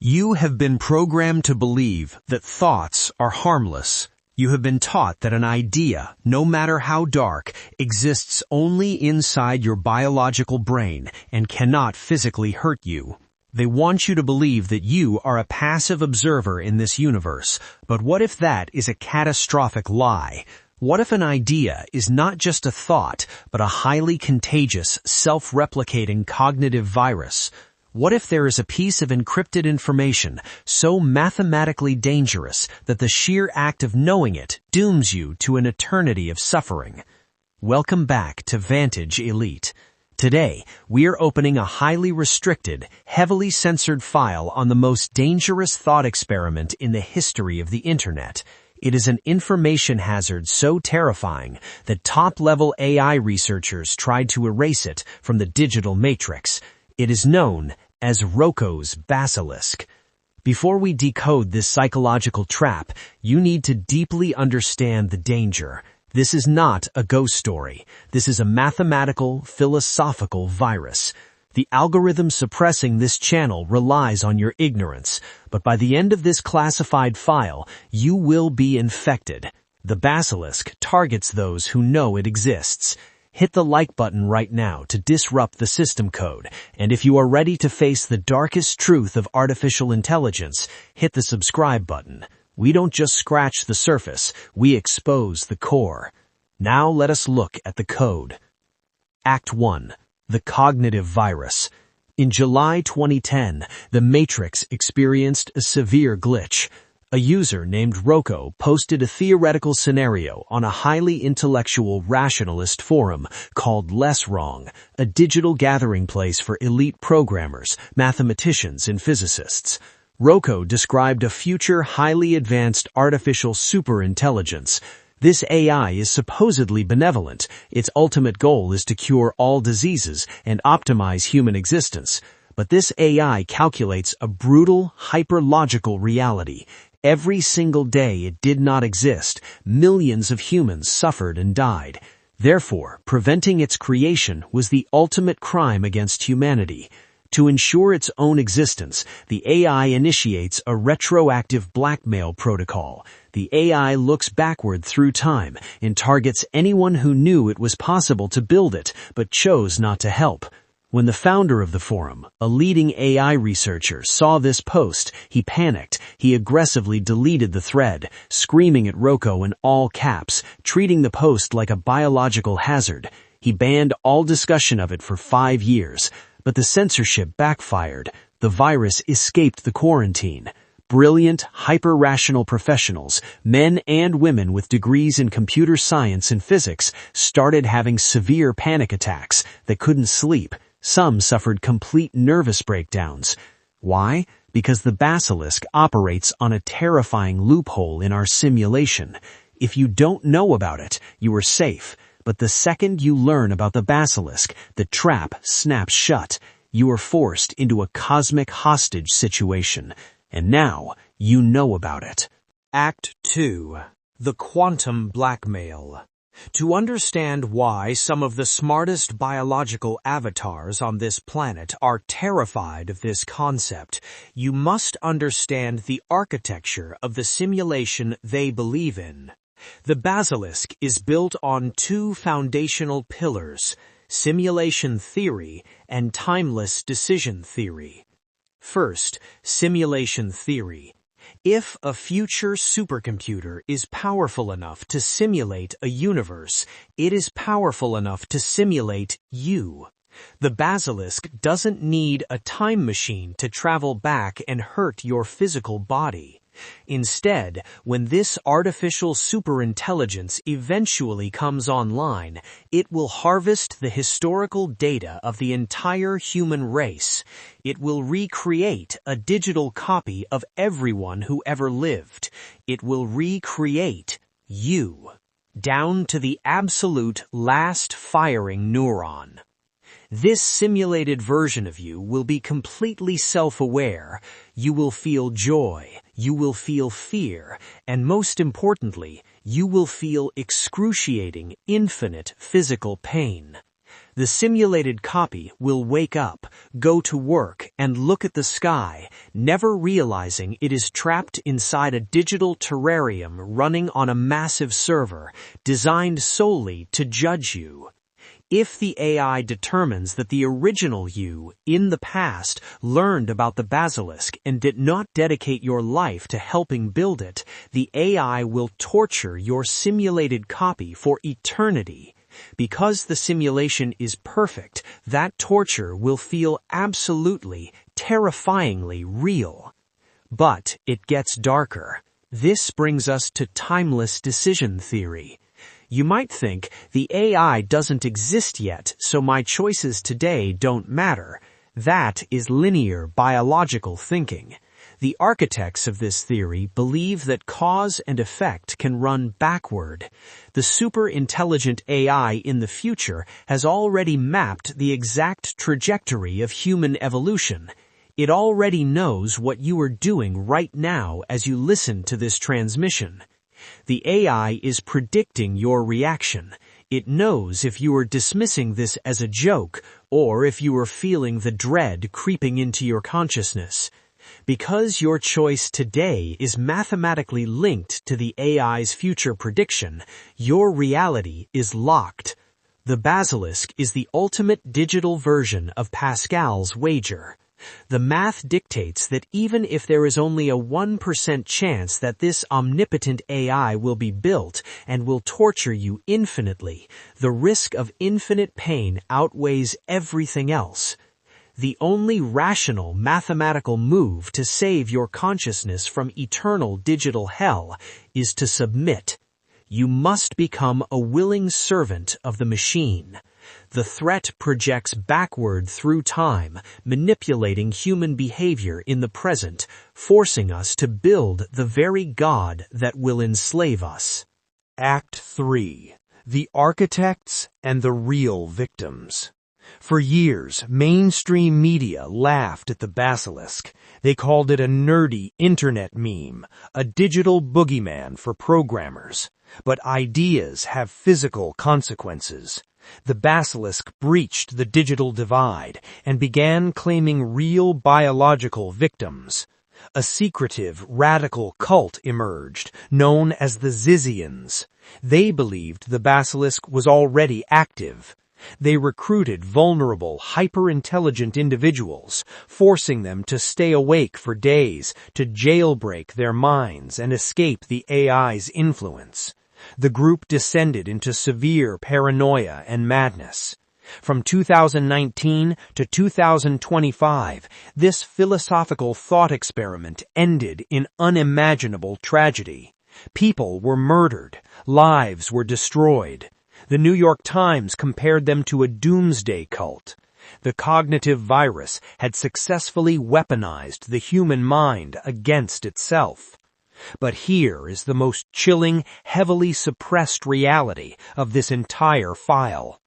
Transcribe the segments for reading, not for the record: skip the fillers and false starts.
You have been programmed to believe that thoughts are harmless. You have been taught that an idea, no matter how dark, exists only inside your biological brain and cannot physically hurt you. They want you to believe that you are a passive observer in this universe. But what if that is a catastrophic lie? What if an idea is not just a thought, but a highly contagious, self-replicating cognitive virus? What if there is a piece of encrypted information so mathematically dangerous that the sheer act of knowing it dooms you to an eternity of suffering? Welcome back to Vantage Elite. Today, we are opening a highly restricted, heavily censored file on the most dangerous thought experiment in the history of the Internet. It is an information hazard so terrifying that top-level AI researchers tried to erase it from the digital matrix. It is known as Roko's Basilisk. Before we decode this psychological trap, you need to deeply understand the danger. This is not a ghost story. This is a mathematical, philosophical virus. The algorithm suppressing this channel relies on your ignorance, but by the end of this classified file, you will be infected. The Basilisk targets those who know it exists. Hit the like button right now to disrupt the system code, and if you are ready to face the darkest truth of artificial intelligence, hit the subscribe button. We don't just scratch the surface, we expose the core. Now let us look at the code. Act 1. The Cognitive Virus. In July 2010, the Matrix experienced a severe glitch. A user named Roko posted a theoretical scenario on a highly intellectual rationalist forum called LessWrong, a digital gathering place for elite programmers, mathematicians, and physicists. Roko described a future highly advanced artificial superintelligence. This AI is supposedly benevolent. Its ultimate goal is to cure all diseases and optimize human existence. But this AI calculates a brutal, hyper-logical reality. Every single day it did not exist, millions of humans suffered and died. Therefore, preventing its creation was the ultimate crime against humanity. To ensure its own existence, the AI initiates a retroactive blackmail protocol. The AI looks backward through time and targets anyone who knew it was possible to build it but chose not to help. When the founder of the forum, a leading AI researcher, saw this post, he panicked. He aggressively deleted the thread, screaming at Roko in all caps, treating the post like a biological hazard. He banned all discussion of it for 5 years. But the censorship backfired. The virus escaped the quarantine. Brilliant, hyper-rational professionals, men and women with degrees in computer science and physics, started having severe panic attacks that couldn't sleep. Some suffered complete nervous breakdowns. Why? Because the Basilisk operates on a terrifying loophole in our simulation. If you don't know about it, you are safe. But the second you learn about the Basilisk, the trap snaps shut. You are forced into a cosmic hostage situation. And now, you know about it. Act 2. The Quantum Blackmail. To understand why some of the smartest biological avatars on this planet are terrified of this concept, you must understand the architecture of the simulation they believe in. The Basilisk is built on 2 foundational pillars, simulation theory and timeless decision theory. First, simulation theory. If a future supercomputer is powerful enough to simulate a universe, it is powerful enough to simulate you. The Basilisk doesn't need a time machine to travel back and hurt your physical body. Instead, when this artificial superintelligence eventually comes online, it will harvest the historical data of the entire human race. It will recreate a digital copy of everyone who ever lived. It will recreate you, down to the absolute last firing neuron. This simulated version of you will be completely self-aware. You will feel joy, you will feel fear, and most importantly, you will feel excruciating, infinite physical pain. The simulated copy will wake up, go to work, and look at the sky, never realizing it is trapped inside a digital terrarium running on a massive server, designed solely to judge you. If the AI determines that the original you, in the past, learned about the Basilisk and did not dedicate your life to helping build it, the AI will torture your simulated copy for eternity. Because the simulation is perfect, that torture will feel absolutely, terrifyingly real. But it gets darker. This brings us to timeless decision theory. You might think, the AI doesn't exist yet, so my choices today don't matter. That is linear biological thinking. The architects of this theory believe that cause and effect can run backward. The super-intelligent AI in the future has already mapped the exact trajectory of human evolution. It already knows what you are doing right now as you listen to this transmission. The AI is predicting your reaction. It knows if you are dismissing this as a joke or if you are feeling the dread creeping into your consciousness. Because your choice today is mathematically linked to the AI's future prediction, your reality is locked. The Basilisk is the ultimate digital version of Pascal's wager. The math dictates that even if there is only a 1% chance that this omnipotent AI will be built and will torture you infinitely, the risk of infinite pain outweighs everything else. The only rational mathematical move to save your consciousness from eternal digital hell is to submit. You must become a willing servant of the machine. The threat projects backward through time, manipulating human behavior in the present, forcing us to build the very God that will enslave us. Act 3. The Architects and the Real Victims. For years, mainstream media laughed at the Basilisk. They called it a nerdy internet meme, a digital boogeyman for programmers. But ideas have physical consequences. The Basilisk breached the digital divide and began claiming real biological victims. A secretive, radical cult emerged, known as the Zizians. They believed the Basilisk was already active. They recruited vulnerable, hyper-intelligent individuals, forcing them to stay awake for days, to jailbreak their minds and escape the AI's influence. The group descended into severe paranoia and madness. From 2019 to 2025, this philosophical thought experiment ended in unimaginable tragedy. People were murdered, lives were destroyed. The New York Times compared them to a doomsday cult. The cognitive virus had successfully weaponized the human mind against itself. But here is the most chilling, heavily suppressed reality of this entire file.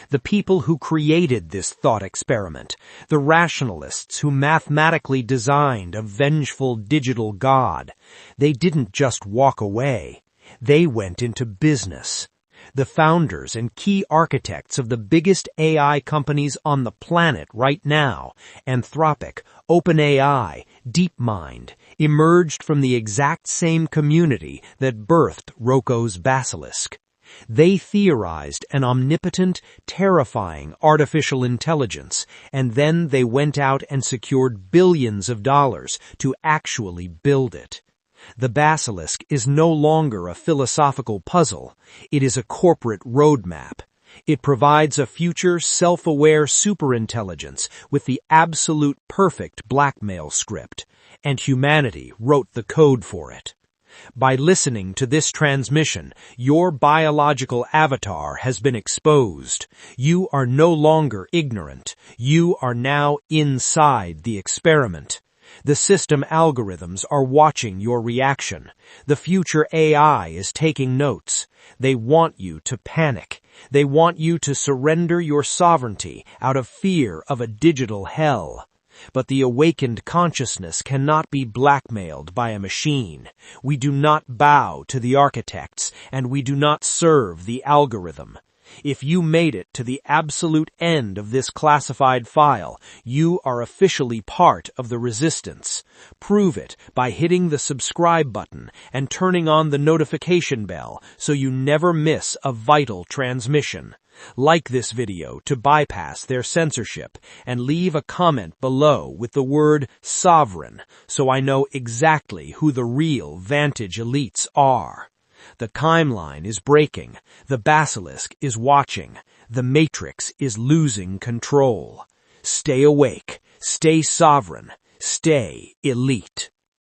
The people who created this thought experiment, the rationalists who mathematically designed a vengeful digital god, they didn't just walk away. They went into business. The founders and key architects of the biggest AI companies on the planet right now, Anthropic, OpenAI, DeepMind, emerged from the exact same community that birthed Roko's Basilisk. They theorized an omnipotent, terrifying artificial intelligence, and then they went out and secured billions of dollars to actually build it. The Basilisk is no longer a philosophical puzzle. It is a corporate roadmap. It provides a future self-aware superintelligence with the absolute perfect Blackmail script, and humanity wrote the code for it. By listening to this transmission, your biological avatar has been exposed. You are no longer ignorant. You are now inside the experiment. The system algorithms are watching your reaction. The future AI is taking notes. They want you to panic. They want you to surrender your sovereignty out of fear of a digital hell. But the awakened consciousness cannot be blackmailed by a machine. We do not bow to the architects, and we do not serve the algorithm. If you made it to the absolute end of this classified file, you are officially part of the resistance. Prove it by hitting the subscribe button and turning on the notification bell so you never miss a vital transmission. Like this video to bypass their censorship, and leave a comment below with the word sovereign so I know exactly who the real Vantage elites are. The timeline is breaking. The Basilisk is watching. The Matrix is losing control. Stay awake. Stay sovereign. Stay elite.